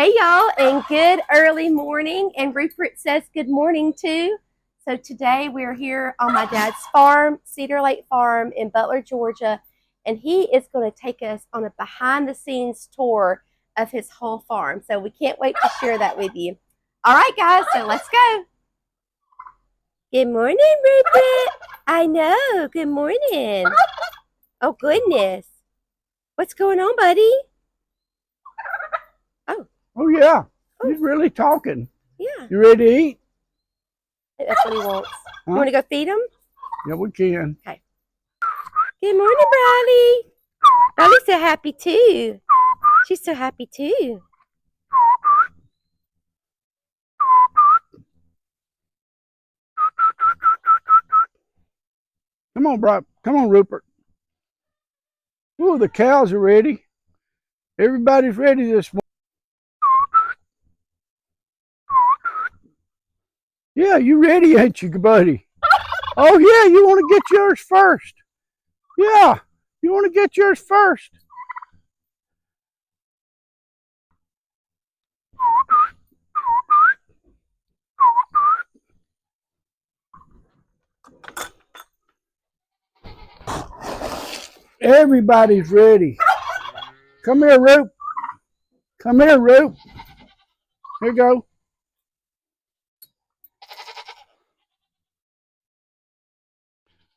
Hey y'all, and good early morning. And Rupert says good morning too. So today we're here on my dad's farm, Cedar Lake Farm in Butler, Georgia, and he is going to take us on a behind the scenes tour of his whole farm. So we can't wait to share that with you. All right, guys, so let's go. Good morning, Rupert. I know, good morning. Oh, goodness. What's going on, buddy? Oh, yeah. He's really talking. Yeah. You ready to eat? That's what he wants. Huh? You want to go feed him? Yeah, we can. Okay. Good morning, Bradley. Bradley's so happy, too. She's so happy, too. Come on, bro. Come on, Rupert. Oh, the cows are ready. Everybody's ready this morning. Yeah, you ready, ain't you, buddy? Oh, yeah, you want to get yours first. Yeah, you want to get yours first. Everybody's ready. Come here, Roop. Come here, Roop. Here you go.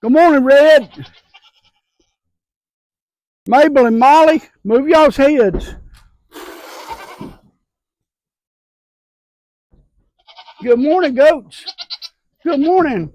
Good morning, Red. Mabel and Molly, move y'all's heads. Good morning, goats. Good morning.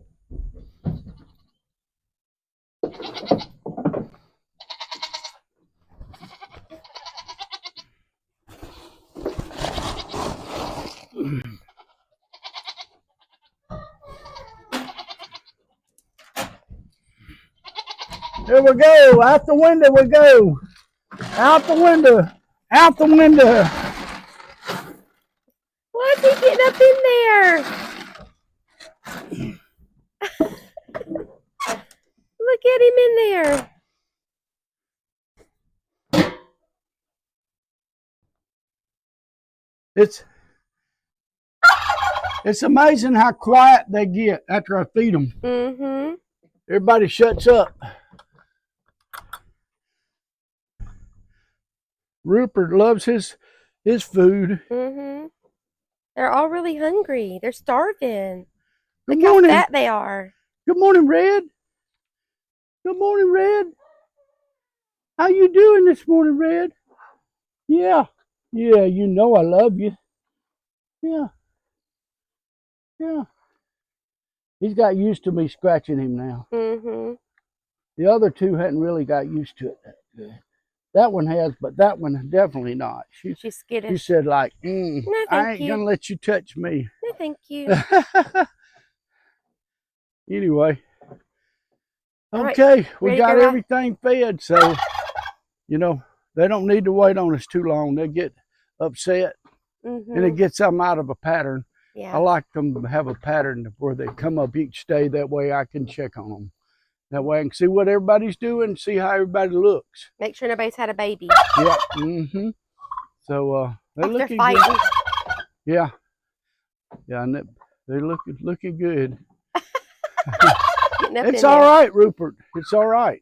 There we go. Out the window we go. Out the window. Out the window. What's he getting up in there? Look at him in there. It's amazing how quiet they get after I feed them. Mm-hmm. Everybody shuts up. Rupert loves his food. Mm-hmm. They're all really hungry. They're starving. Good Look morning. how fat they are. Good morning, Red. Good morning, Red. How you doing this morning, Red? Yeah. Yeah, you know I love you. Yeah. Yeah. He's got used to me scratching him now. Mm-hmm. The other two hadn't really got used to it that good. That one has, but that one definitely not. She's skittish. She said like, no, I ain't gonna let you touch me. No, thank you. Anyway. Okay, right. We got everything fed, so you know, they don't need to wait on us too long. They get upset and it gets them out of a pattern. Yeah. I like them to have a pattern where they come up each day. That way I can check on them. That way I can see what everybody's doing, see how everybody looks. Make sure nobody's had a baby. Yeah. Mm-hmm. So they're looking good. Yeah. Yeah, and they're looking good. It's all right, Rupert. It's all right.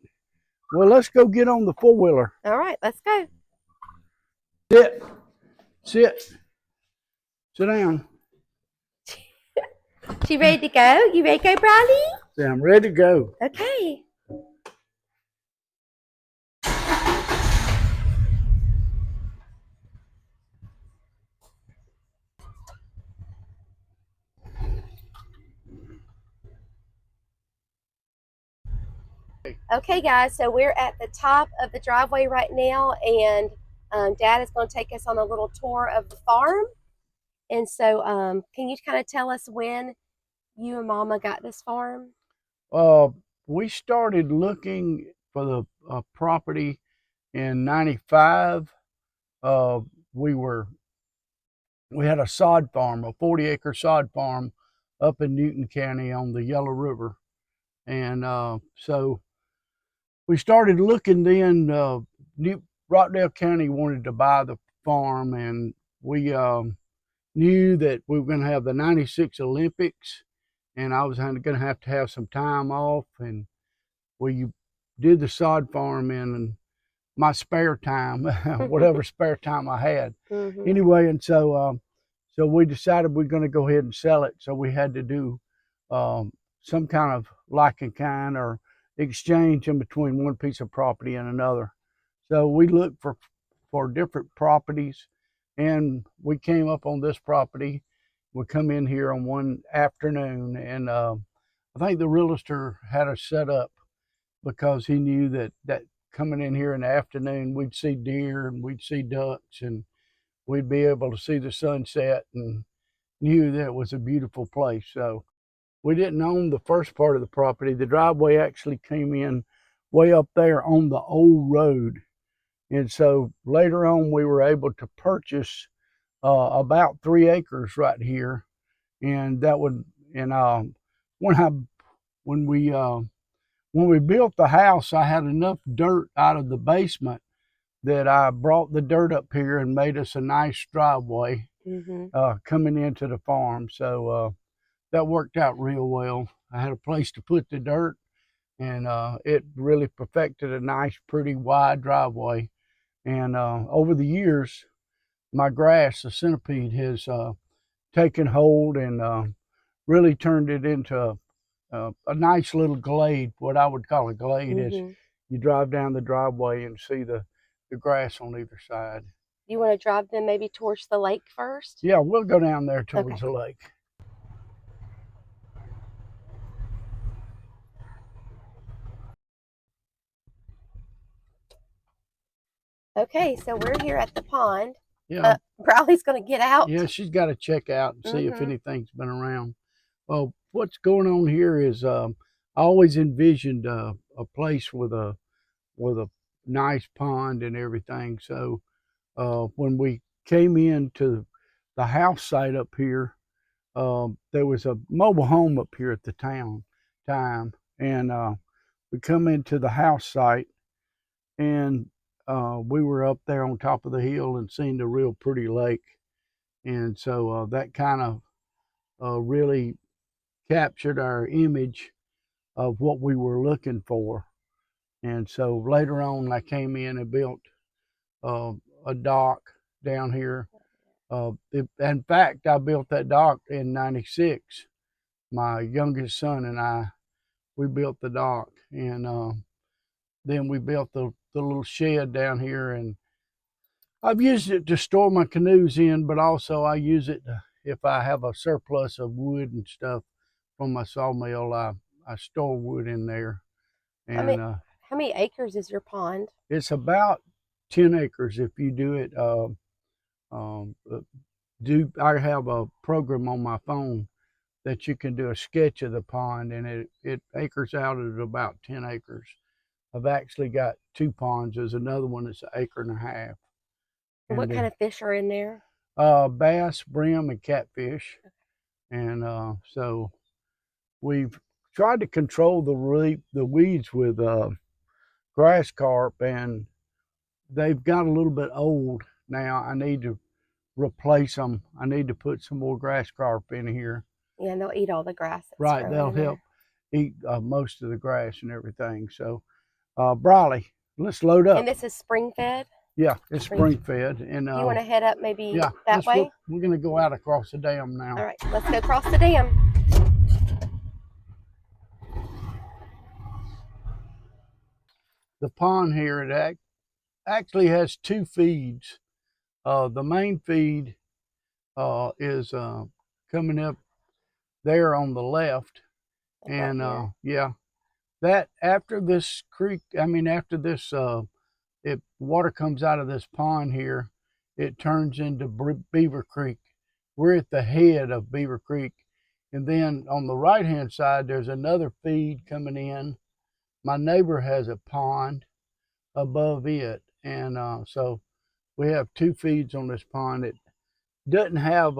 Well, let's go get on the four-wheeler. All right, let's go. Sit. Sit. Sit down. She ready to go? You ready to go, Bradley? Yeah, I'm ready to go. Okay. Okay, guys, so we're at the top of the driveway right now, and Dad is going to take us on a little tour of the farm. And so can you kind of tell us when you and Mama got this farm? We started looking for the property in '95. We had a sod farm, a 40-acre sod farm up in Newton County on the Yellow River. And so we started looking then. Rockdale County wanted to buy the farm, and we knew that we were going to have the '96 Olympics, and I was going to have some time off, and we did the sod farm in my spare time, whatever spare time I had. Anyway, and so we decided we're going to go ahead and sell it. So we had to do some kind of like and kind or exchange in between one piece of property and another. So we looked for different properties, and we came up on this property. We come in here on one afternoon, and I think the realtor had us set up because he knew that coming in here in the afternoon, we'd see deer and we'd see ducks, and we'd be able to see the sunset, and knew that it was a beautiful place. So we didn't own the first part of the property. The driveway actually came in way up there on the old road. And so later on, we were able to purchase about 3 acres right here. And that would, and when we built the house, I had enough dirt out of the basement that I brought the dirt up here and made us a nice driveway coming into the farm. So that worked out real well. I had a place to put the dirt, and it really perfected a nice, pretty wide driveway. And over the years, my grass, the centipede, has taken hold and really turned it into a nice little glade. What I would call a glade is you drive down the driveway and see the grass on either side. You want to drive them maybe towards the lake first? Yeah, we'll go down there towards the lake. Okay, so we're here at the pond. Yeah. Briley's going to get out. Yeah, she's got to check out and see if anything's been around. Well, what's going on here is I always envisioned a place with a nice pond and everything. So when we came into the house site up here, there was a mobile home up here at the time, and we come into the house site, and we were up there on top of the hill and seen the real pretty lake, and so that kind of really captured our image of what we were looking for. And so later on, I came in and built a dock down here. In fact, I built that dock in '96. My youngest son and I, we built the dock, and then we built the little shed down here. And I've used it to store my canoes in, but also I use it if I have a surplus of wood and stuff from my sawmill. I store wood in there. And how many acres is your pond? It's about 10 acres if you do it. I have a program on my phone that you can do a sketch of the pond, and it acres out at about 10 acres. I've actually got 2 ponds. There's another one that's 1.5 acres. And what kind of fish are in there? Bass, brim, and catfish. And so we've tried to control the weeds with grass carp, and they've got a little bit old now. I need to replace them. I need to put some more grass carp in here. Yeah, and they'll eat all the grass. Right, they'll help eat most of the grass and everything. So, Briley, let's load up. And this is spring fed? Yeah, it's spring fed. And you want to head up maybe that way? We're going to go out across the dam now. All right, let's go across the dam. The pond here, it actually has 2 feeds. The main feed is coming up there on the left. And yeah, that after this creek, after this, if water comes out of this pond here, it turns into Beaver Creek. We're at the head of Beaver Creek. And then on the right hand side, there's another feed coming in. My neighbor has a pond above it. And so we have 2 feeds on this pond. It doesn't have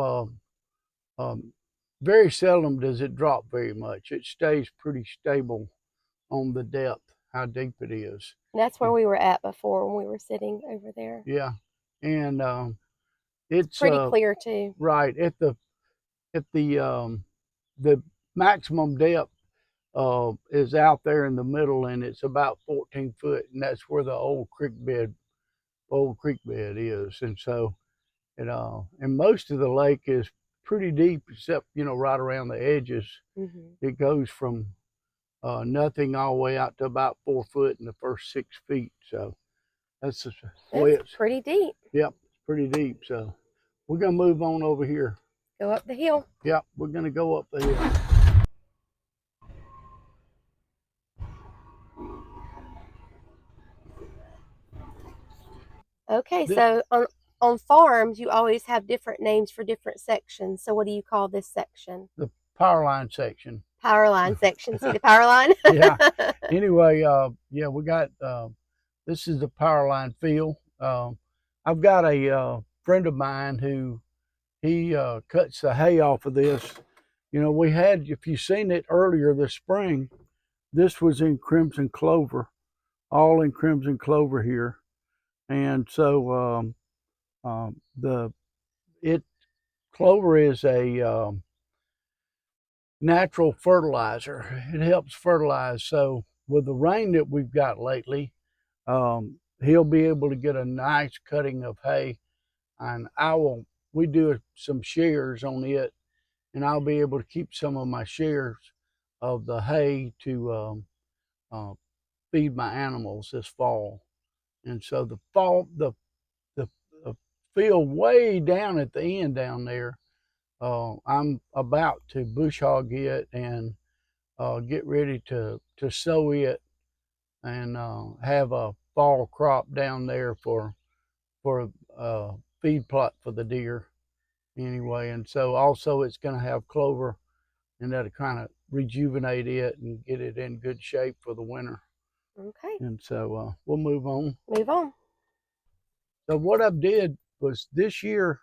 very seldom does it drop very much. It stays pretty stable on the depth, how deep it is. And that's where we were at before when we were sitting over there. Yeah. And It's pretty clear too. Right at the maximum depth is out there in the middle, and it's about 14 foot, and that's where the old creek bed is. And so and most of the lake is pretty deep, except right around the edges. It goes from nothing all the way out to about 4 foot in the first 6 feet. So that's the way it's pretty deep. Yep, it's pretty deep. So we're gonna move on over here. Go up the hill. Yep, we're gonna go up the hill. Okay, so on farms, you always have different names for different sections. So what do you call this section? The power line section. Power line section. See the power line? Yeah. Anyway, yeah, we got this is the power line field. I've got a friend of mine who he cuts the hay off of this. We had, if you've seen it earlier this spring, this was in crimson clover, all in crimson clover here. And so clover is a natural fertilizer. It helps fertilize. So with the rain that we've got lately, he'll be able to get a nice cutting of hay, and we do some shares on it, and I'll be able to keep some of my shares of the hay to feed my animals this fall. And so the field way down at the end down there, I'm about to bush hog it and get ready to sow it and have a fall crop down there for a feed plot for the deer anyway. And so also it's going to have clover, and that'll kind of rejuvenate it and get it in good shape for the winter. Okay. And so we'll move on. Move on. So what I did was this year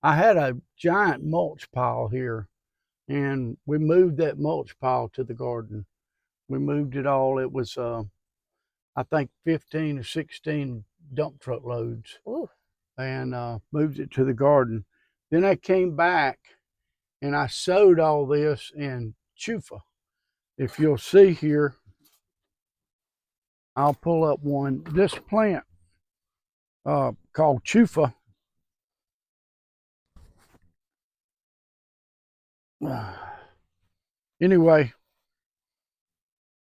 I had a giant mulch pile here, and we moved that mulch pile to the garden. We moved it all. It was I think 15 or 16 dump truck loads. Ooh. And moved it to the garden. Then I came back and I sowed all this in chufa. If you'll see here, I'll pull up one. This plant called chufa. Anyway,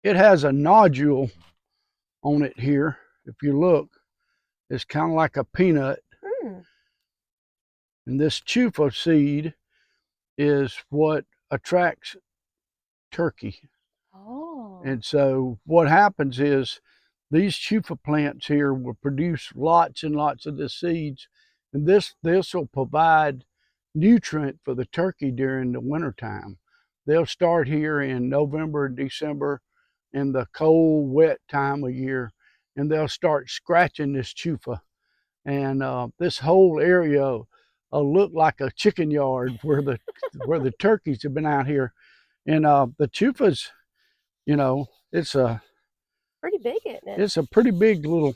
it has a nodule on it here. If you look, it's kind of like a peanut. And this chufa seed is what attracts turkey. Oh. And so what happens is these chufa plants here will produce lots and lots of the seeds, and this will provide nutrient for the turkey during the wintertime. They'll start here in November and December in the cold, wet time of year, and they'll start scratching this chufa. And this whole area will look like a chicken yard where the turkeys have been out here. And the chufas, it's a pretty big, isn't it? It's a pretty big little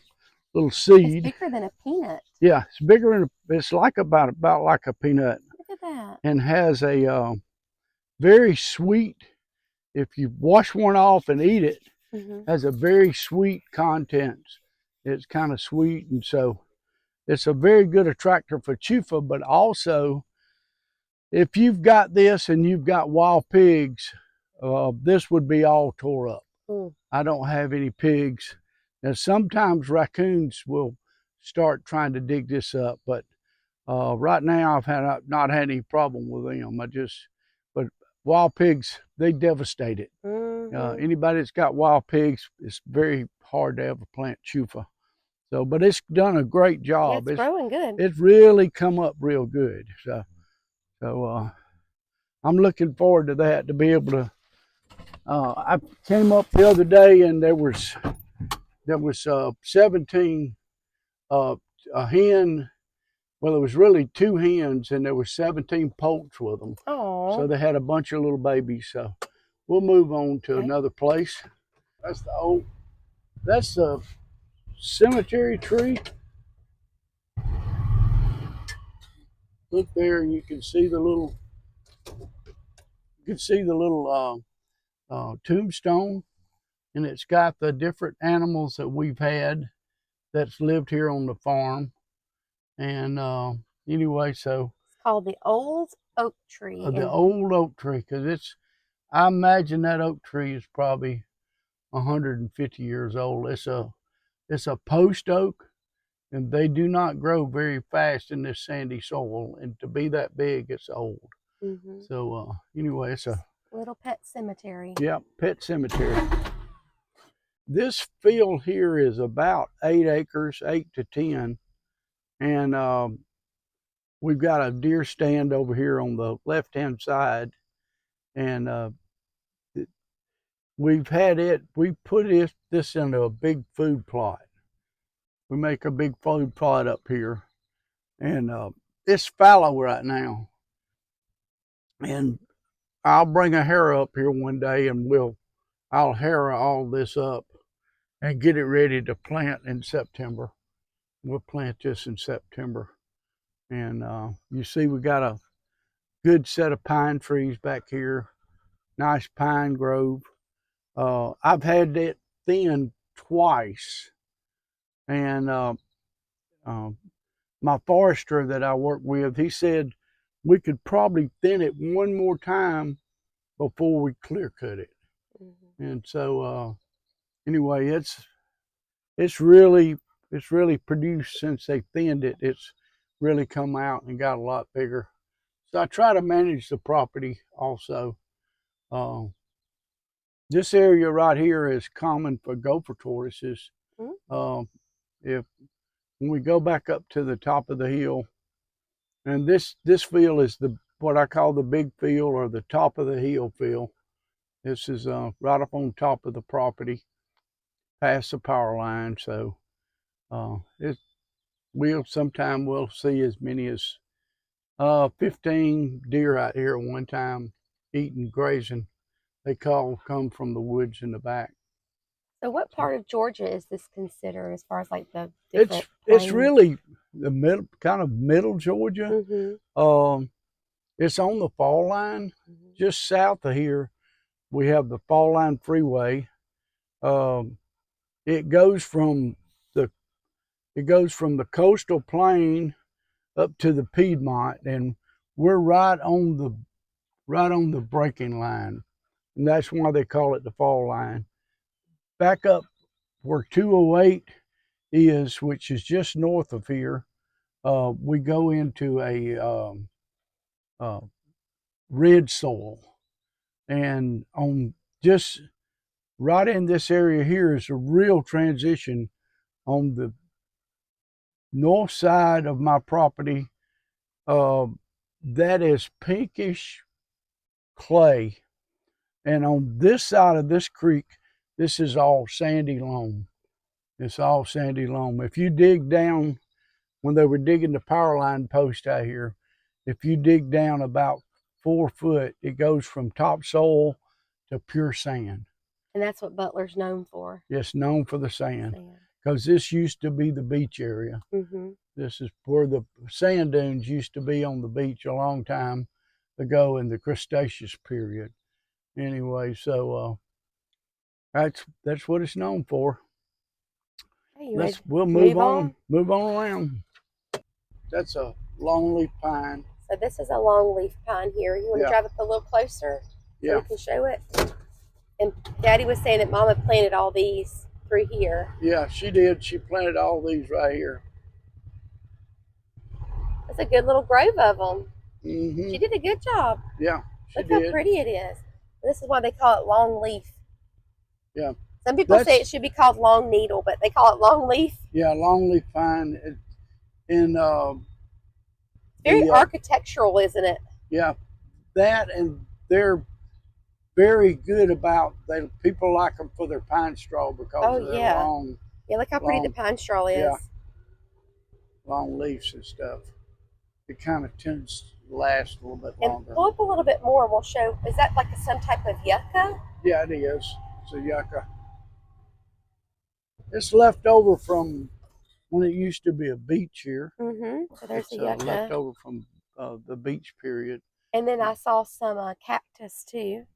seed. It's bigger than a peanut. Yeah, it's bigger than it's like about like a peanut. Look at that. And has a very sweet. If you wash one off and eat it, has a very sweet contents. It's kind of sweet, and so it's a very good attractor for chufa. But also, if you've got this and you've got wild pigs, this would be all tore up. I don't have any pigs. Now, sometimes raccoons will start trying to dig this up, but right now I've not had any problem with them. But wild pigs, they devastate it. Anybody that's got wild pigs, it's very hard to ever plant chufa. So, but it's done a great job. Yeah, it's growing good. It's really come up real good. So I'm looking forward to that, to be able to. I came up the other day and there was 17 a hen. Well, there was really 2 hens and there were 17 poults with them. Oh. So they had a bunch of little babies. So we'll move on to another place. That's the cemetery tree. look there, and you can see the little tombstone, and it's got the different animals that we've had that's lived here on the farm. And anyway, so It's called the old oak tree. the old oak tree, because I imagine that oak tree is probably 150 years old. It's a post oak, and they do not grow very fast in this sandy soil. And to be that big, it's old. So anyway, it's a little pet cemetery. Yeah, pet cemetery. This field here is about 8 acres, 8 to 10, and we've got a deer stand over here on the left-hand side, and we put this into a big food plot. We make a big food plot up here, and it's fallow right now. And I'll bring a harrow up here one day, and I'll harrow all this up and get it ready to plant in September. We'll plant this in September. And you see we got a good set of pine trees back here. Nice pine grove. I've had it thinned twice. And my forester that I work with, he said we could probably thin it one more time before we clear cut it. And so anyway, it's really produced since they thinned it. It's really come out and got a lot bigger. So I try to manage the property also. This area right here is common for gopher tortoises. If when we go back up to the top of the hill, and this field is what I call the big field, or the top of the hill field. This is right up on top of the property, past the power line. So sometime we'll see as many as 15 deer out here at one time, eating, grazing. They come from the woods in the back. So what part of Georgia is this considered as far as like the different It's really the middle, kind of middle Georgia. It's on the fall line. Just south of here we have the Fall Line Freeway. It goes from the coastal plain up to the Piedmont, and we're right on the breaking line, and that's why they call it the Fall Line. Back up where 208 is, which is just north of here, we go into a red soil, and on just right in this area here is a real transition. On the north side of my property, that is pinkish clay, and on this side of this creek, this is all sandy loam. It's all sandy loam. If you dig down, when they were digging the power line post out here, if you dig down about 4 foot, it goes from topsoil to pure sand. And that's what Butler's known for. It's known for the sand, because this used to be the beach area. This is where the sand dunes used to be on the beach a long time ago in the Cretaceous period. Anyway, so that's what it's known for. Hey, we'll move on around. That's a longleaf pine. So this is a longleaf pine here. You want to drive up a little closer so we can show it? And Daddy was saying that Mama planted all these through here. Yeah, she did. She planted all these right here. That's a good little grove of them. She did a good job. Yeah, she did. Look how pretty it is. This is why they call it longleaf. Yeah. Some people say it should be called long needle, but they call it longleaf. Yeah, longleaf pine. Very architectural, isn't it? Yeah, that, and they're very good about, people like them for their pine straw because of their long. Yeah, look how pretty the pine straw is. Yeah. Long leaves and stuff. It kind of tends to last a little bit longer. And pull up a little bit more and we'll show, is that like some type of yucca? Yeah, it is. It's a yucca. It's left over from when it used to be a beach here. So there's the yucca. Left over from the beach period. And then I saw some cactus too.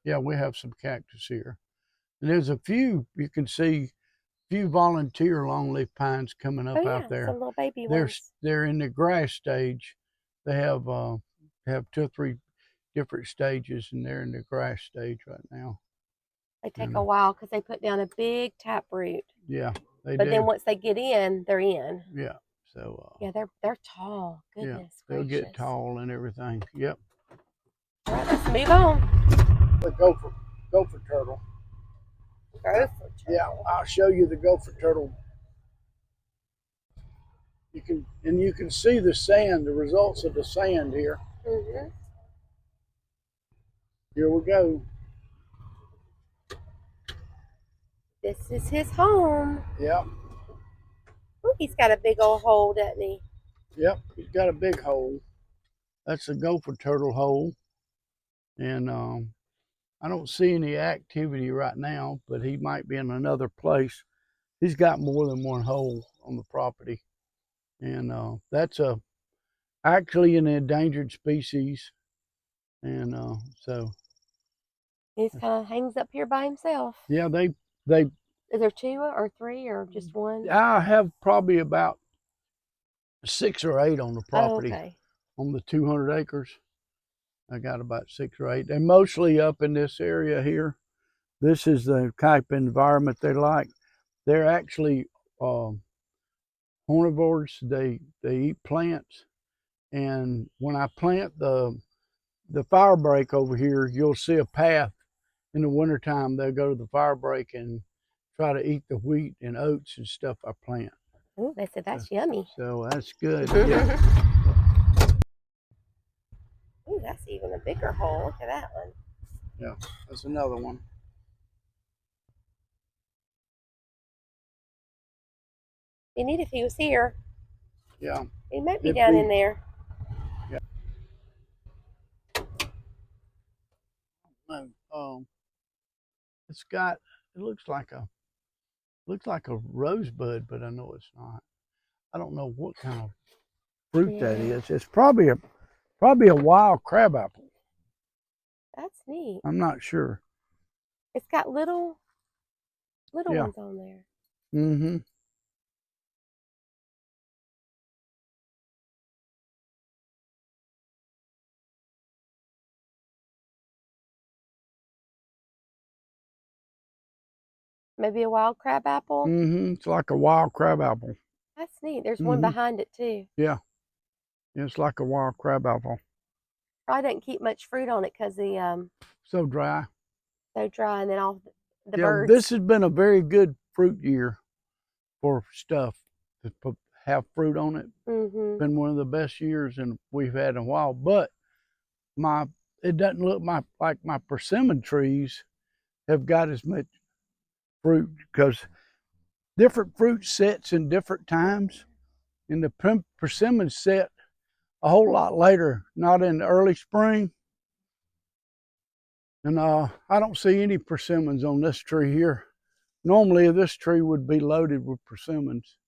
Yeah, we have some cactus here. And there's a few, you can see, few volunteer longleaf pines coming up out there. Some little baby ones. They're in the grass stage. They have 2 or 3 different stages, and they're in the grass stage right now. They take a while because they put down a big taproot. Yeah, they do. But then once they get in, they're in. Yeah. So yeah, they're tall. Goodness they'll gracious. get tall and everything. Yep. All right, let's move on. The gopher turtle. Gopher turtle. Yeah, I'll show you the gopher turtle. You can see the sand, the results of the sand here. Here we go. This is his home. Yep. Ooh, he's got a big old hole, doesn't he? Yep, he's got a big hole. That's the gopher turtle hole. And I don't see any activity right now, but he might be in another place. He's got more than one hole on the property. And that's actually an endangered species. And so he kind of hangs up here by himself. Yeah, they is there 2 or 3 or just one? I have probably about 6 or 8 on the property. Oh, okay. On the 200 acres. I got about 6 or 8. They're mostly up in this area here. This is the type of environment they like. They're actually carnivores. They eat plants. And when I plant the fire break over here, you'll see a path. In the wintertime, they'll go to the fire break and try to eat the wheat and oats and stuff I plant. Oh, they said that's yummy. So that's good. Yeah. Ooh, that's even a bigger hole. Look at that one. Yeah, that's another one. Be neat if he was here. Yeah. He might be down in there. Yeah. No, it looks like a rosebud, but I know it's not. I don't know what kind of fruit that is. It's probably a wild crabapple. That's neat. I'm not sure. It's got little ones on there. Maybe a wild crabapple. It's like a wild crabapple. That's neat. There's one behind it too. Yeah. It's like a wild crabapple. Probably doesn't keep much fruit on it because the so dry. So dry, and then all the birds. This has been a very good fruit year for stuff to have fruit on it. Been one of the best years we've had in a while. But it doesn't look like my persimmon trees have got as much fruit because different fruit sets in different times, and the persimmons set a whole lot later, not in the early spring. And I don't see any persimmons on this tree here. Normally this tree would be loaded with persimmons,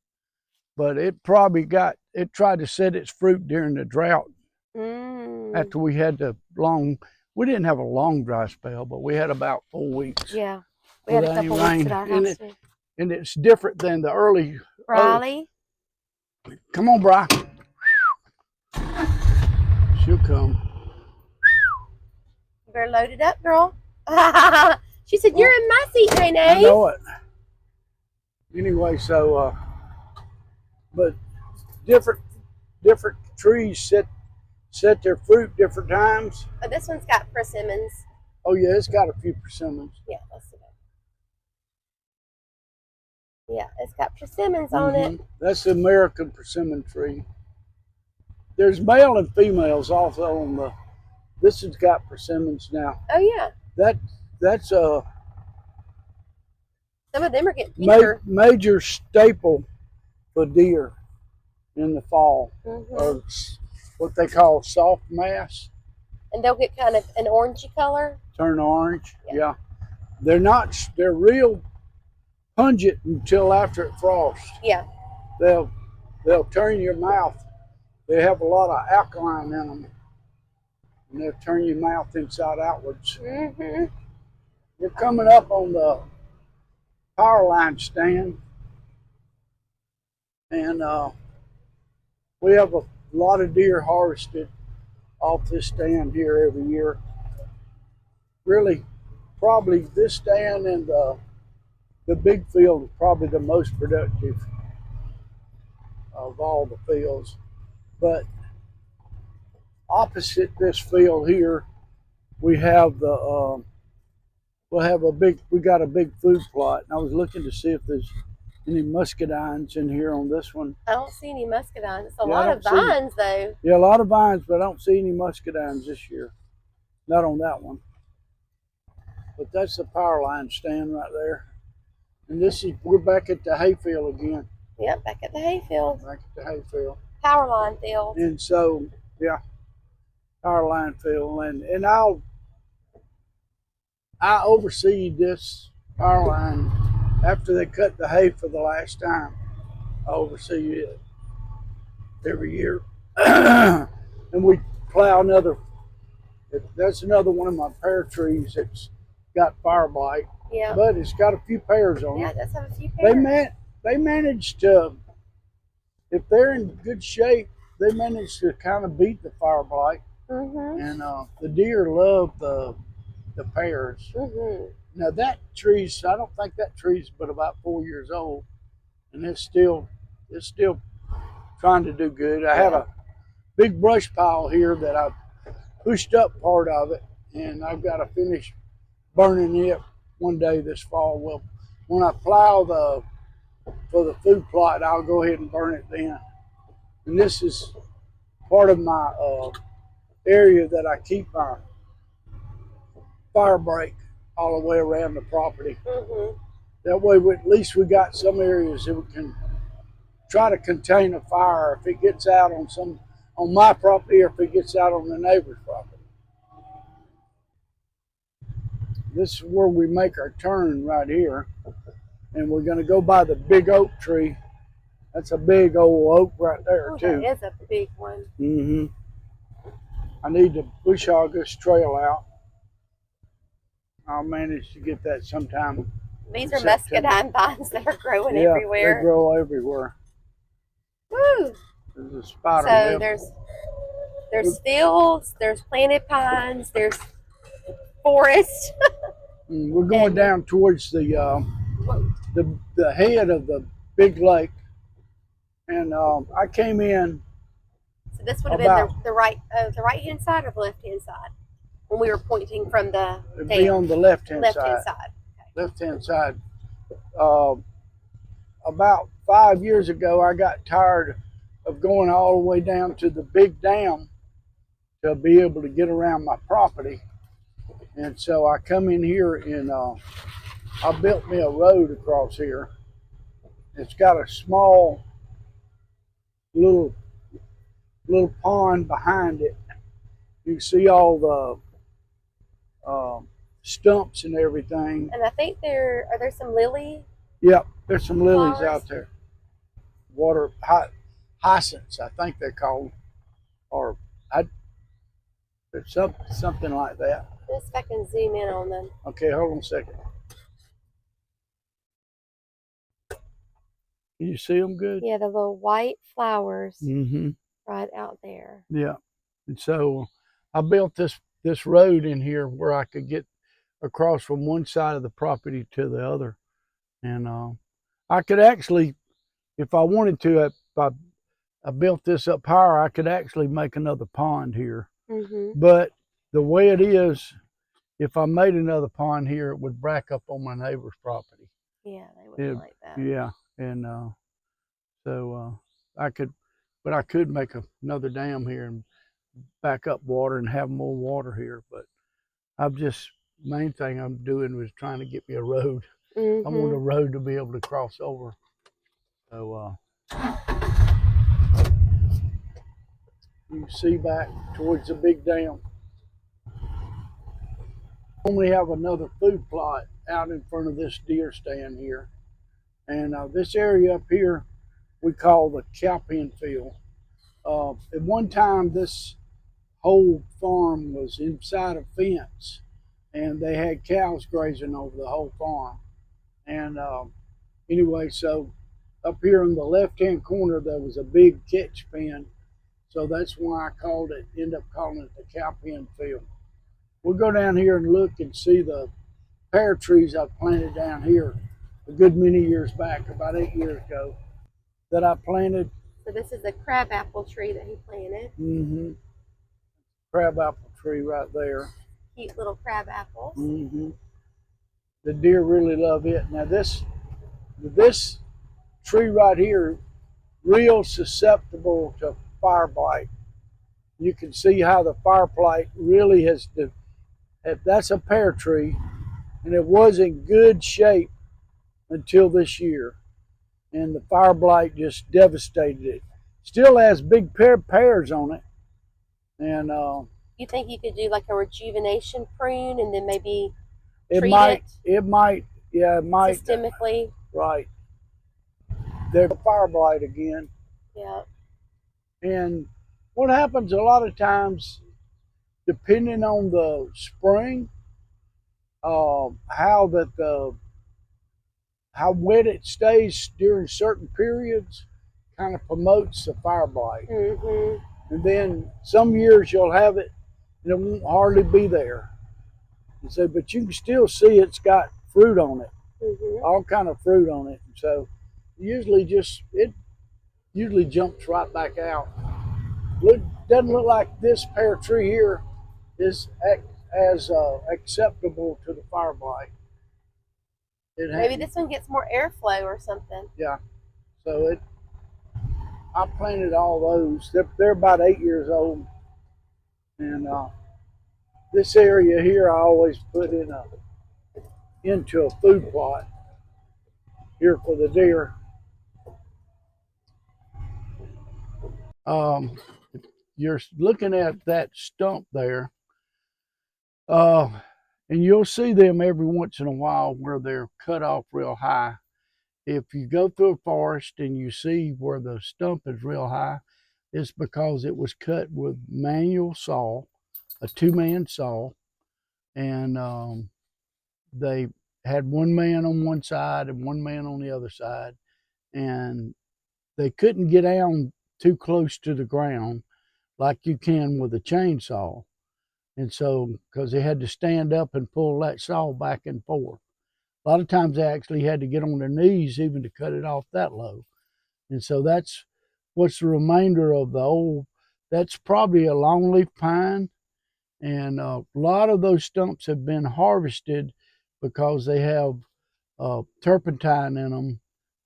but it tried to set its fruit during the drought. After we had we didn't have a long dry spell, but we had about 4 weeks. Yeah, we had a couple weeks at our house too. And it's different than the early. Riley. Come on, Bri. She'll come. You better load it up, girl. She said, "You're in my seat, Nene." I know it. Anyway, so, but different trees set their fruit different times. Oh, this one's got persimmons. Oh yeah, it's got a few persimmons. Yeah, let's see that. Yeah, it's got persimmons on it. That's the American persimmon tree. There's male and females also on this has got persimmons now. Oh yeah. That's some of them are getting pinker. Major staple for deer in the fall. Or what they call soft mass. And they'll get kind of an orangey color. Turn orange. Yeah. They're real pungent until after it frosts. Yeah. They'll turn your mouth. They have a lot of alkaline in them, and they'll turn your mouth inside outwards. Mm-hmm. We're coming up on the power line stand, and we have a lot of deer harvested off this stand here every year. Really, probably this stand and the big field is probably the most productive of all the fields. But opposite this field here, we have we got a big food plot, and I was looking to see if there's any muscadines in here on this one. I don't see any muscadines. It's a lot of vines, though. Yeah, a lot of vines, but I don't see any muscadines this year. Not on that one. But that's the power line stand right there. And we're back at the hayfield again. Yep, back at the hayfield. Back at the hayfield. Power line field. And so, yeah, power line field. And I oversee this power line after they cut the hay for the last time. I oversee it every year. And we plow another. That's another one of my pear trees that's got fire blight. Yeah. But it's got a few pears on it. Yeah, it does have a few pears. They managed to, if they're in good shape, they managed to kind of beat the fire blight. Mm-hmm. And the deer love the pears. Mm-hmm. Now that tree's, I don't think that tree's but about 4 years old, and it's still trying to do good. I have a big brush pile here that I pushed up part of it, and I've got to finish burning it one day this fall. Well, when I plow for the food plot, I'll go ahead and burn it then. And this is part of my area that I keep my fire break all the way around the property. Mm-hmm. That way, at least we got some areas that we can try to contain a fire if it gets out on my property, or if it gets out on the neighbor's property. This is where we make our turn right here, and we're going to go by the big oak tree. That's a big old oak right there. Too. That is a big one. Mm-hmm. I need to bush hog this trail out. I'll manage to get that sometime. These are muscadine vines that are growing everywhere. They grow everywhere. Woo! There's a spider So web. there's fields, there's planted pines, there's forest. We're going down towards the head of the big lake, and I came in. So this would have been the right hand side or the left hand side when we were pointing from the It'd be on the left hand side. Okay. Left hand side. About 5 years ago, I got tired of going all the way down to the big dam to be able to get around my property. And so I come in here and I built me a road across here. It's got a small little pond behind it. You can see all the stumps and everything. And I think are there some lily? Yep, there's some lilies flowers out there. Water hyacinths, I think they're called, or there's something like that. Let's see if I can zoom in on them. Okay, hold on a second. Can you see them good? Yeah, the little white flowers right out there. Yeah, and so I built this road in here where I could get across from one side of the property to the other, and I could actually, if I wanted to, if I built this up higher, I could actually make another pond here. But the way it is, if I made another pond here, it would back up on my neighbor's property. Yeah, they wouldn't like that. Yeah, and so I could make another dam here and back up water and have more water here. But main thing I'm doing was trying to get me a road. I want a road to be able to cross over. So you see back towards the big dam. Only have another food plot out in front of this deer stand here, and this area up here we call the cow pen field, At one time, this whole farm was inside a fence, and they had cows grazing over the whole farm. And anyway, so up here in the left-hand corner, there was a big catch pen. So that's why I end up calling it the cow pen field. We'll go down here and look and see the pear trees I planted down here a good many years back, about 8 years ago, that I planted. So this is a crabapple tree that he planted. Mm-hmm. Crabapple tree right there. Cute little crabapples. Mm-hmm. The deer really love it. Now this tree right here, real susceptible to fire blight. You can see how the fire blight really has. That's a pear tree, and it was in good shape until this year, and the fire blight just devastated it. Still has big pears on it, and you think you could do like a rejuvenation prune and then maybe it might, yeah, it might systemically. Right. There's fire blight again. Yeah. And what happens a lot of times, depending on the spring, how wet it stays during certain periods, kind of promotes the fire blight. Mm-hmm. And then some years you'll have it, and it won't hardly be there. And so, but you can still see it's got fruit on it, mm-hmm. all kind of fruit on it. And so, it usually jumps right back out. Doesn't look like this pear tree here is as acceptable to the fire blight. Maybe this one gets more airflow or something. Yeah. So I planted all those. They're about 8 years old, and this area here I always put into a food plot here for the deer. You're looking at that stump there, and you'll see them every once in a while where they're cut off real high. If you go through a forest and you see where the stump is real high, it's because it was cut with manual saw, a 2-man saw, and they had one man on one side and one man on the other side, and they couldn't get down too close to the ground like you can with a chainsaw. And so, because they had to stand up and pull that saw back and forth. A lot of times they actually had to get on their knees even to cut it off that low. And so that's what's the remainder of the old, that's probably a longleaf pine. And a lot of those stumps have been harvested because they have turpentine in them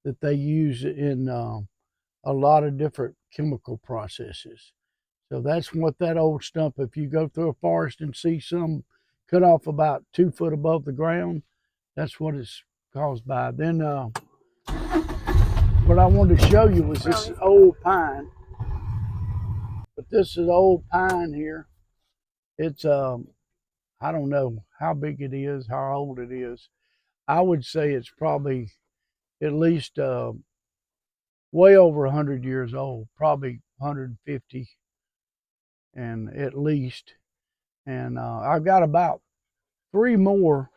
that they use in a lot of different chemical processes. So that's what that old stump, if you go through a forest and see some cut off about 2 foot above the ground, that's what it's caused by. Then what I wanted to show you was this old pine. But this is old pine here. It's I don't know how big it is, how old it is. I would say it's probably at least way over 100 years old, probably 150 and at least. And I've got about 3 more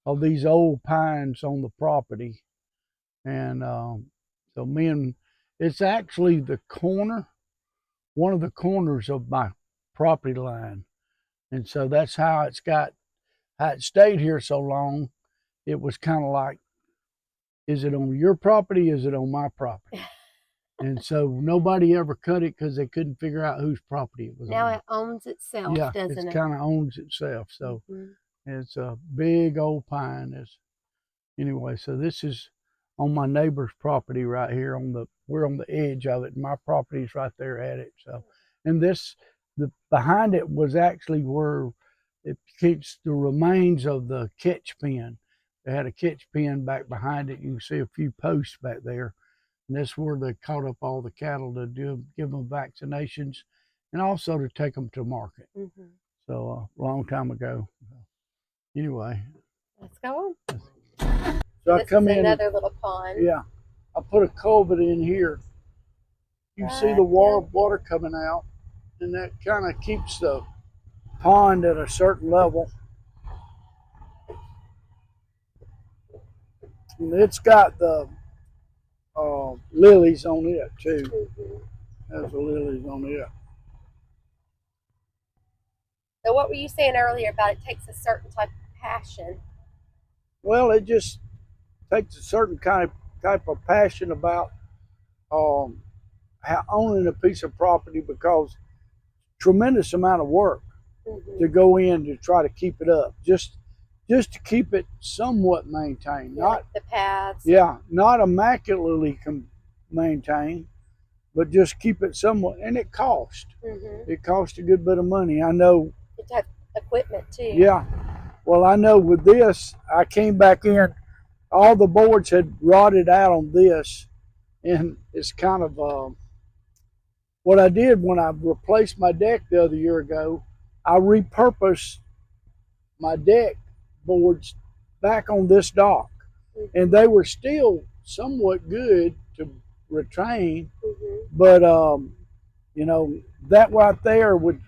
of these old pines on the property. And so it's actually the corner, one of the corners of my property line. And so that's how it stayed here so long. It was kind of like, is it on your property? Is it on my property? And so nobody ever cut it because they couldn't figure out whose property it was now on. It owns itself, yeah, doesn't it? kind of owns itself. So it's a big old pine. Anyway, so this is on my neighbor's property right here we're on the edge of it, and my property's right there at it. So, and behind it was actually where it keeps the remains of the catch pen. They had a catch pen back behind it. You can see a few posts back there. And that's where they caught up all the cattle to give them vaccinations and also to take them to market. So a long time ago. Anyway. Let's go on. So I come in. Another little pond. Yeah. I put a culvert in here You see the water coming out, and that kind of keeps the pond at a certain level. And it's got the lilies on it too. Has the lilies on it. So what were you saying earlier about it takes a certain type of passion? Well, it just takes a certain type of passion about owning a piece of property, because tremendous amount of work to go in to try to keep it up, just to keep it somewhat maintained. Yeah, not like the paths. Yeah, not immaculately maintained, but just keep it somewhat. And it cost. It cost a good bit of money. I know. It had equipment too. Yeah. Well, I know with this, I came back in, all the boards had rotted out on this, and it's kind of what I did when I replaced my deck the other year ago. I repurposed my deck boards back on this dock, and they were still somewhat good to retain, but you know, that right there would,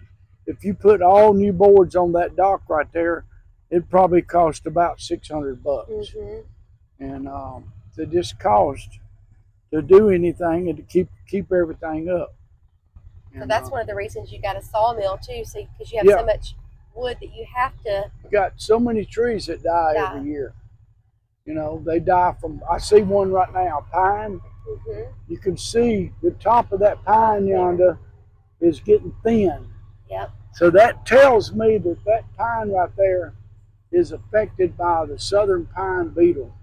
if you put all new boards on that dock right there, it probably cost about $600, and it just cost to do anything and to keep everything up. So that's one of the reasons you got a sawmill too, so because you have so much wood that you have to. You got so many trees that die every year. You know, they die from. I see one right now, pine. You can see the top of that pine yonder is getting thin. Yep. So that tells me that that pine right there is affected by the southern pine beetle.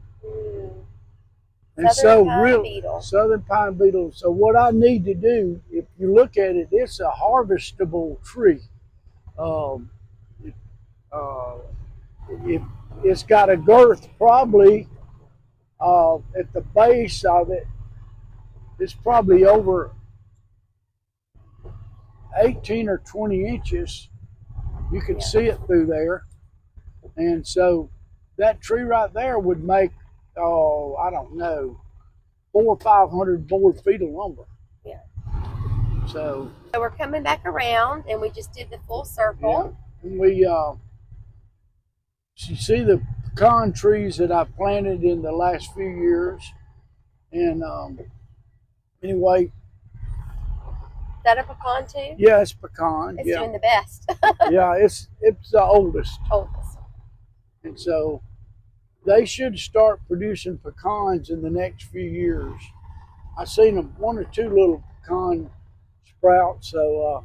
And southern pine beetle. So what I need to do, if you look at it, it's a harvestable tree. It's got a girth probably at the base of it. It's probably over 18 or 20 inches. You can see it through there. And so that tree right there would make, I don't know, 400 or 500 board feet of lumber. Yeah. So we're coming back around, and we just did the full circle. Yeah. And we, you see the pecan trees that I planted in the last few years. And anyway. Is that a pecan too? Yeah, it's pecan. It's doing the best. Yeah, it's the oldest. Oldest. And so they should start producing pecans in the next few years. I've seen them, one or two little pecan sprouts. So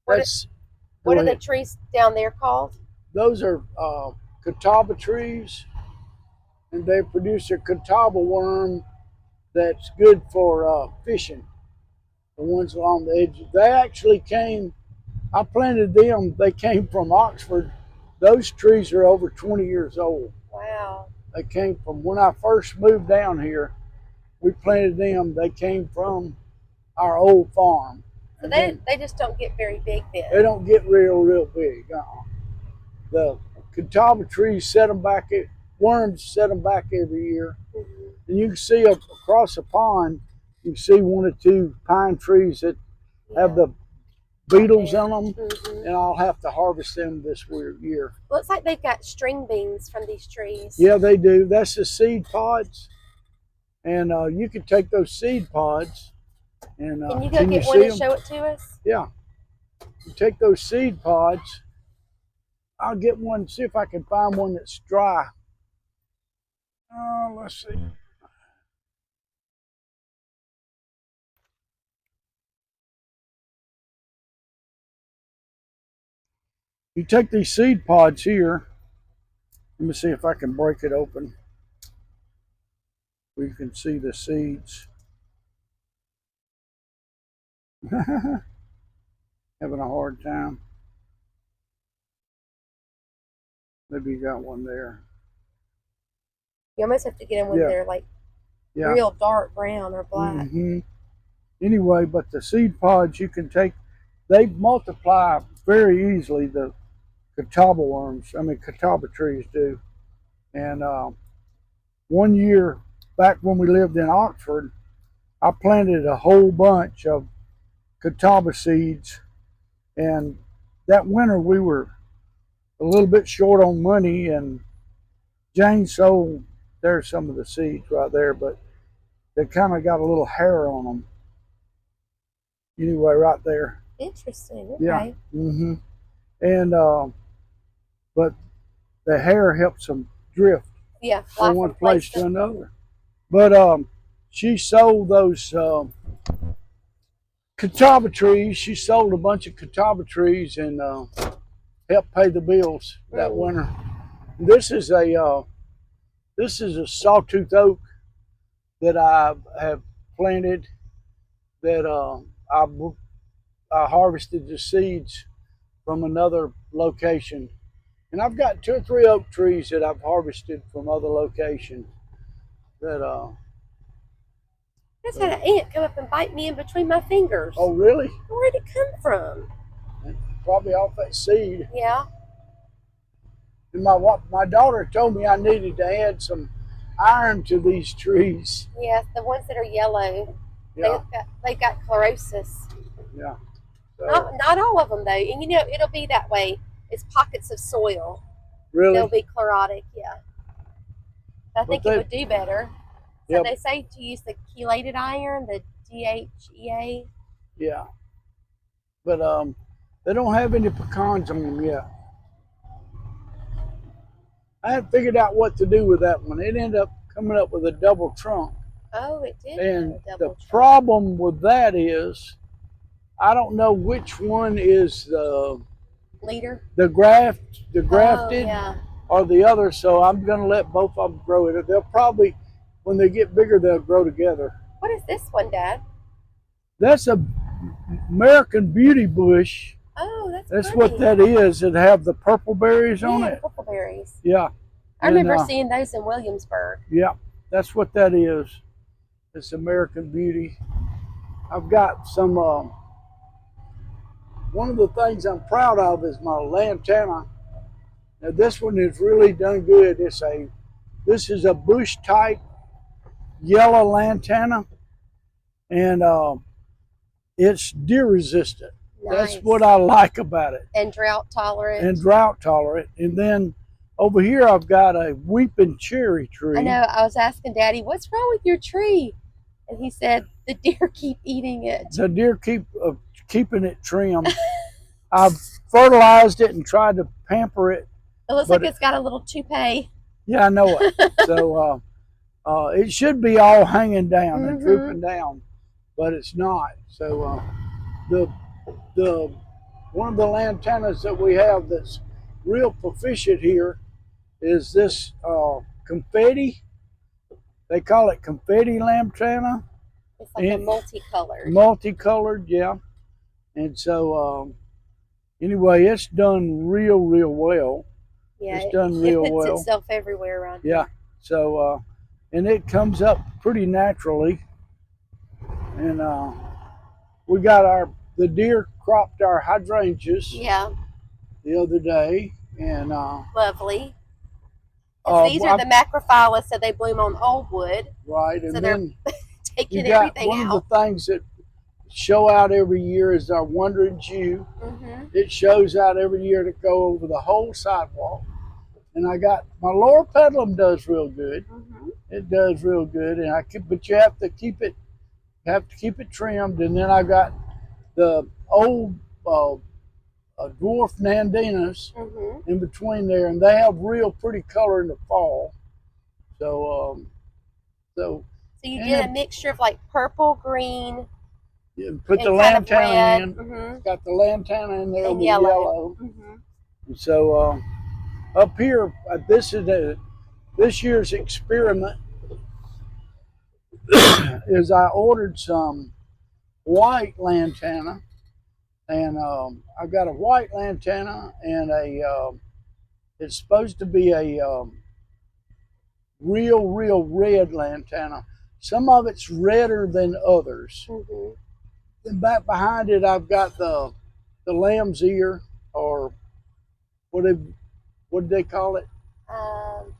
what are the trees down there called? Those are catawba trees, and they produce a catawba worm that's good for fishing. The ones along the edges. They actually came, I planted them, they came from Oxford. Those trees are over 20 years old. Wow. They came from, when I first moved down here, we planted them. They came from our old farm. So they just don't get very big then? They don't get real big. The catawba trees set them back, worms set them back every year. And you can see across the pond, you can see one or two pine trees that have the beetles on them, and I'll have to harvest them this year. Looks like they've got string beans from these trees. Yeah, they do. That's the seed pods, and you can take those seed pods and can you go get one and show it to us? Yeah, you take those seed pods. I'll get one. See if I can find one that's dry. Let's see. You take these seed pods here. Let me see if I can break it open. We can see the seeds. Having a hard time. Maybe you got one there. You almost have to get them when they're like real dark brown or black. Anyway, but the seed pods you can take, they multiply very easily, the catawba worms. I mean, catawba trees do. And one year back when we lived in Oxford, I planted a whole bunch of catawba seeds, and that winter we were a little bit short on money, and Jane sold. There's some of the seeds right there, but they kind of got a little hair on them. Anyway, right there. Interesting. Okay. Yeah. And but the hair helps them drift. Yeah. From one place to another. But she sold those catawba trees. She sold a bunch of catawba trees and helped pay the bills that winter. This is a sawtooth oak that I have planted. That I harvested the seeds from another location, and I've got 2 or 3 oak trees that I've harvested from other locations. That I just had an ant come up and bite me in between my fingers. Oh, really? Where'd it come from? Probably off that seed. Yeah. And my daughter told me I needed to add some iron to these trees. Yes, the ones that are yellow. Yeah. They've got chlorosis. Yeah. So, not all of them though, and you know it'll be that way. It's pockets of soil. Really? They'll be chlorotic. Yeah. I think it would do better. So they say to use the chelated iron, the DHEA. Yeah. But they don't have any pecans on them yet. I hadn't figured out what to do with that one. It ended up coming up with a double trunk. Oh, it did. And the problem with that is, I don't know which one is the leader, the grafted, or the other. So I'm going to let both of them grow it. They'll probably, when they get bigger, they'll grow together. What is this one, Dad? That's a American beauty bush. Oh, that's what that is. It have the purple berries on it. Purple berries. Yeah. I remember seeing those in Williamsburg. Yeah, that's what that is. It's American beauty. I've got some. One of the things I'm proud of is my lantana. Now this one has really done good. This is a bush type yellow lantana, and it's deer resistant. Nice. That's what I like about it. And drought tolerant. And then over here I've got a weeping cherry tree. I know. I was asking Daddy, what's wrong with your tree? And he said the deer keep eating it. The deer keep keeping it trimmed. I've fertilized it and tried to pamper it. It looks like it's got a little toupee. Yeah, I know it. So it should be all hanging down and drooping down, but it's not. So the one of the lantanas that we have that's real proficient here is this confetti. They call it confetti lantana. It's like a multicolored. Multicolored, yeah. And so anyway, it's done real well. Yeah, it's done real well. It puts itself everywhere around here. Yeah. So and it comes up pretty naturally. And we got the deer cropped our hydrangeas. Yeah. The other day, and lovely. These are the macrophylla, so they bloom on old wood. Right, and so then they're taking everything one out. One of the things that show out every year is our Wandering Jew. It shows out every year to go over the whole sidewalk. And I got my lower pedalum does real good. It does real good, and but you have to keep it trimmed. And then I got the old dwarf nandinas in between there, and they have real pretty color in the fall. So you did a mixture of like purple, green. Yeah, put the lantana in. Got the lantana in there and with yellow. And so up here, this year's experiment is I ordered some white lantana. And I've got a white lantana and it's supposed to be a real red lantana. Some of it's redder than others. And back behind it, I've got the lamb's ear, or what did they call it?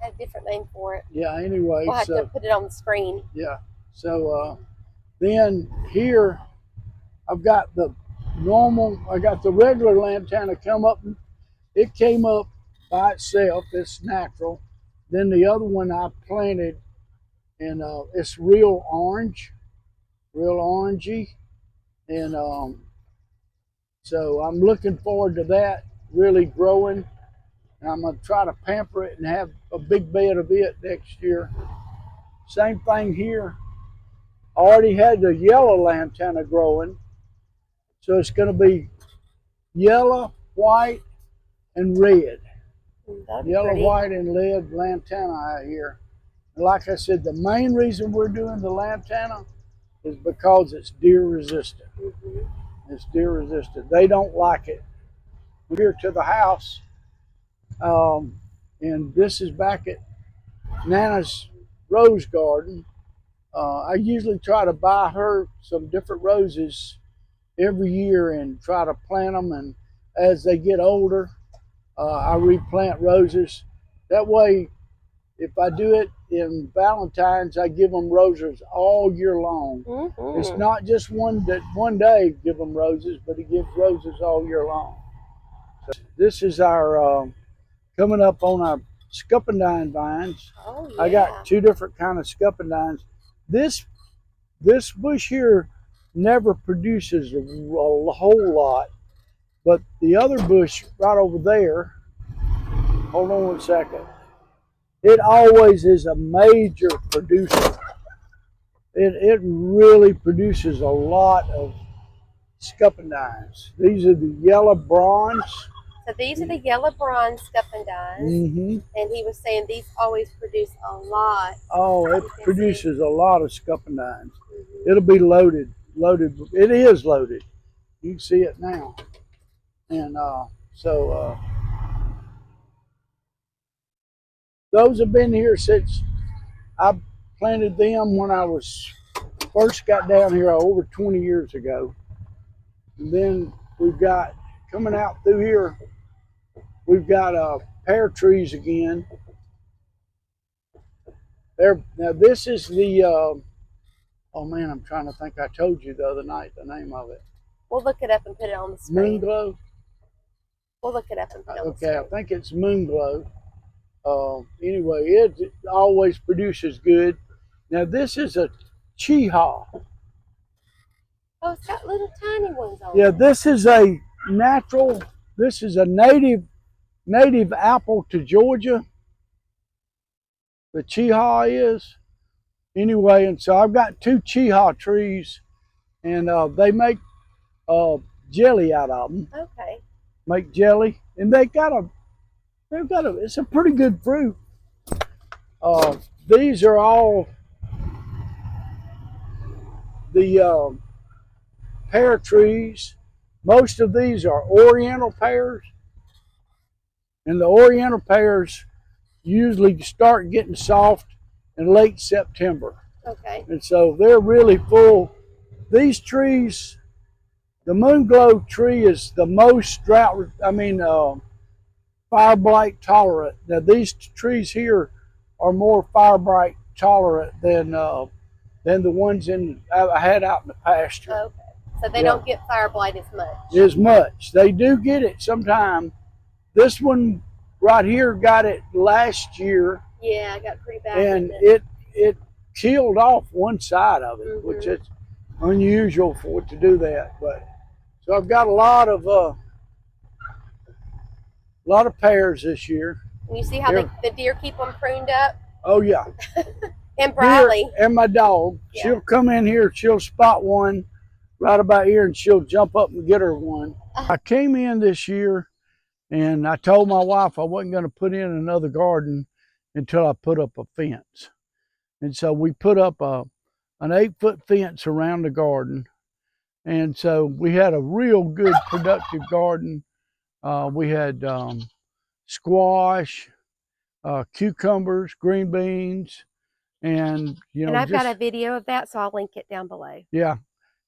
Had a different name for it. Yeah. Anyway, we'll have to put it on the screen. Yeah. So Then here, I've got the I got the regular lantana come up. It came up by itself. It's natural. Then the other one I planted, and it's real orange, real orangey. And so I'm looking forward to that really growing. And I'm going to try to pamper it and have a big bed of it next year. Same thing here. I already had the yellow lantana growing. So it's going to be yellow, white, and red. Yellow, white, and red lantana out here. And like I said, the main reason we're doing the lantana is because it's deer resistant. It's deer resistant. They don't like it. We're here to the house, and this is back at Nana's rose garden. I usually try to buy her some different roses every year and try to plant them. And as they get older, I replant roses. That way, if I do it in Valentine's, I give them roses all year long. It's not just one day give them roses, but it gives roses all year long. So this is our coming up on our scuppendine vines. Oh, yeah. I got two different kind of scuppendines. This bush here never produces a whole lot, but the other bush right over there, hold on 1 second, it always is a major producer. It really produces a lot of scuppendines. These are the yellow bronze. So these are the yellow bronze scuppendines, and he was saying these always produce a lot. Oh, it produces a lot of scuppendines. It'll be loaded. It is loaded. You can see it now. And those have been here since I planted them when I first got down here over 20 years ago. And then we've got, coming out through here, we've got pear trees again. Now this is the, oh man, I'm trying to think. I told you the other night the name of it. We'll look it up and put it on the screen. Moonglow? We'll look it up and put it on the screen. Okay, I think it's Moonglow. Anyway, it always produces good. Now this is a Chiha. Oh, it's got little tiny ones on it. Yeah, this is a natural, this is a native apple to Georgia. The Chiha is. Anyway, and so I've got two Chiha trees, and they make jelly out of them. Okay. Make jelly, and it's a pretty good fruit. These are all the pear trees. Most of these are oriental pears, and the oriental pears usually start getting soft in late September. Okay. And so they're really full. These trees, the Moonglow tree is the most fire blight tolerant. Now these trees here are more fire blight tolerant than the ones I had out in the pasture. Okay. So they don't get fire blight as much. As much. They do get it sometime. This one right here got it last year. Yeah, I got pretty bad. And it killed off one side of it, which is unusual for it to do that. But so I've got a lot of pears this year. And you see how the deer keep them pruned up? Oh yeah. And Bradley. Deer and my dog. Yeah. She'll come in here, she'll spot one right about here, and she'll jump up and get her one. I came in this year, and I told my wife I wasn't going to put in another garden until I put up a fence. And so we put up an 8-foot fence around the garden. And so we had a real good productive garden. We had squash, cucumbers, green beans, and I've got a video of that, so I'll link it down below. Yeah.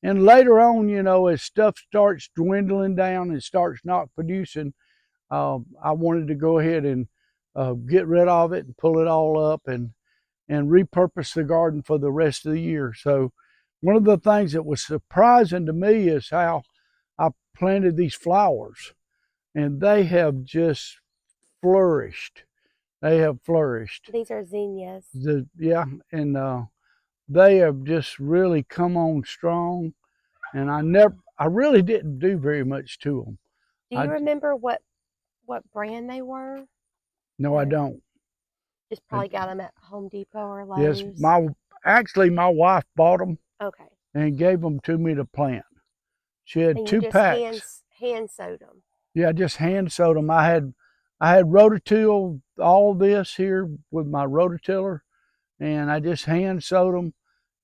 And later on, as stuff starts dwindling down and starts not producing, I wanted to go ahead and get rid of it and pull it all up and repurpose the garden for the rest of the year. So one of the things that was surprising to me is how I planted these flowers, and they have just flourished. They have flourished. These are zinnias. Yeah, and they have just really come on strong. And I really didn't do very much to them. Do you remember what brand they were? No, I don't. Just probably got them at Home Depot or Yes, Lowe's. actually my wife bought them. Okay. And gave them to me to plant. She had and 2 packs. Hand sewed them. Yeah, just hand sewed them. I had rototilled all this here with my rototiller, and I just hand sewed them,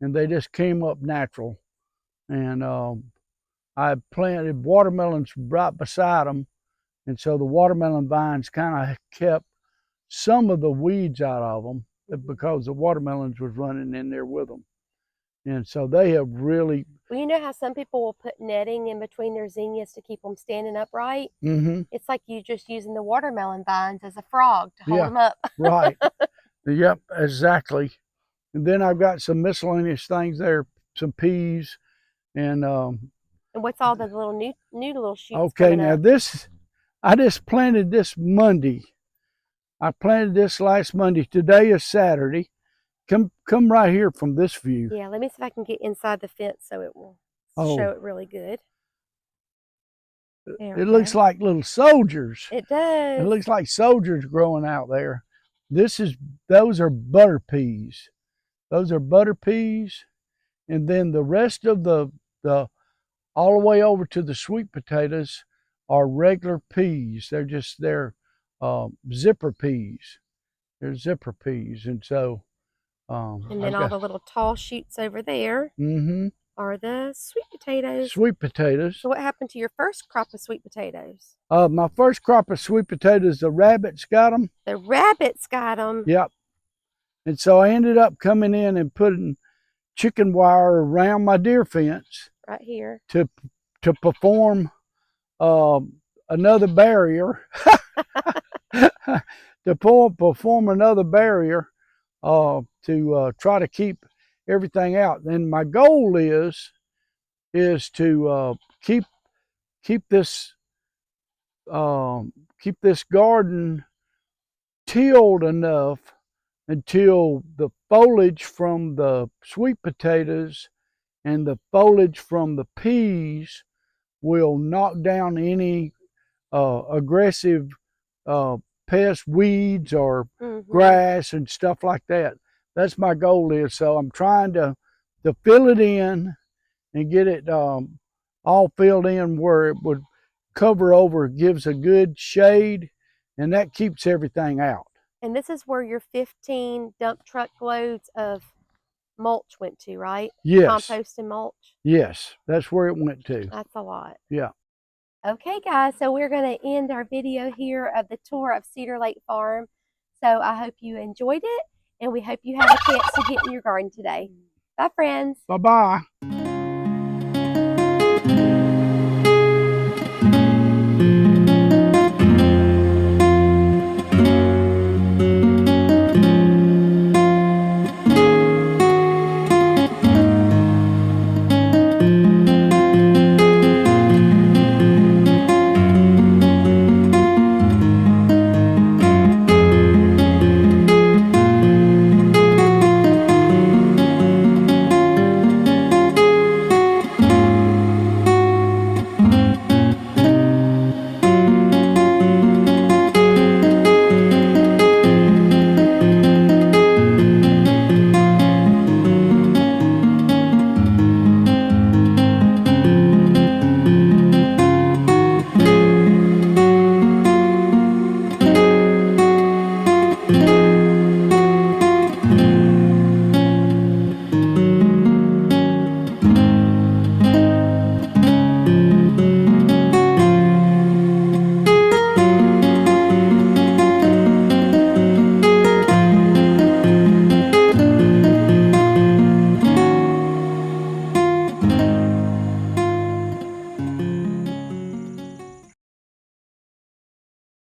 and they just came up natural. And I planted watermelons right beside them, and so the watermelon vines kind of kept some of the weeds out of them because the watermelons was running in there with them. And so they have really. Well, you know how some people will put netting in between their zinnias to keep them standing upright? Mm-hmm. It's like you just using the watermelon vines as a frog to hold them up. Right. Yep, exactly. And then I've got some miscellaneous things there, some peas, and what's all the little new little shoots? Okay, now this, I just planted this Monday. I planted this last Monday. Today is Saturday. Come right here from this view. Yeah, let me see if I can get inside the fence so it will show it really good. It looks like little soldiers. It does. It looks like soldiers growing out there. Those are butter peas. Those are butter peas. And then the rest of the all the way over to the sweet potatoes are regular peas. They're zipper peas. They're zipper peas. And so and then all the little tall shoots over there are the sweet potatoes. Sweet potatoes. So what happened to your first crop of sweet potatoes? My first crop of sweet potatoes, the rabbits got them. The rabbits got them? Yep. And so I ended up coming in and putting chicken wire around my deer fence. Right here. To perform another barrier. To perform another barrier to try to keep everything out. And my goal is to keep this garden tilled enough until the foliage from the sweet potatoes and the foliage from the peas will knock down any aggressive pest, weeds, or grass and stuff like that. That's my goal is. So I'm trying to fill it in and get it all filled in where it would cover over, gives a good shade, and that keeps everything out. And this is where your 15 dump truck loads of mulch went to, right? Yes. Compost and mulch? Yes, that's where it went to. That's a lot. Yeah. Okay, guys, so we're going to end our video here of the tour of Cedar Lake Farm. So I hope you enjoyed it, and we hope you have a chance to get in your garden today. Bye, friends. Bye-bye.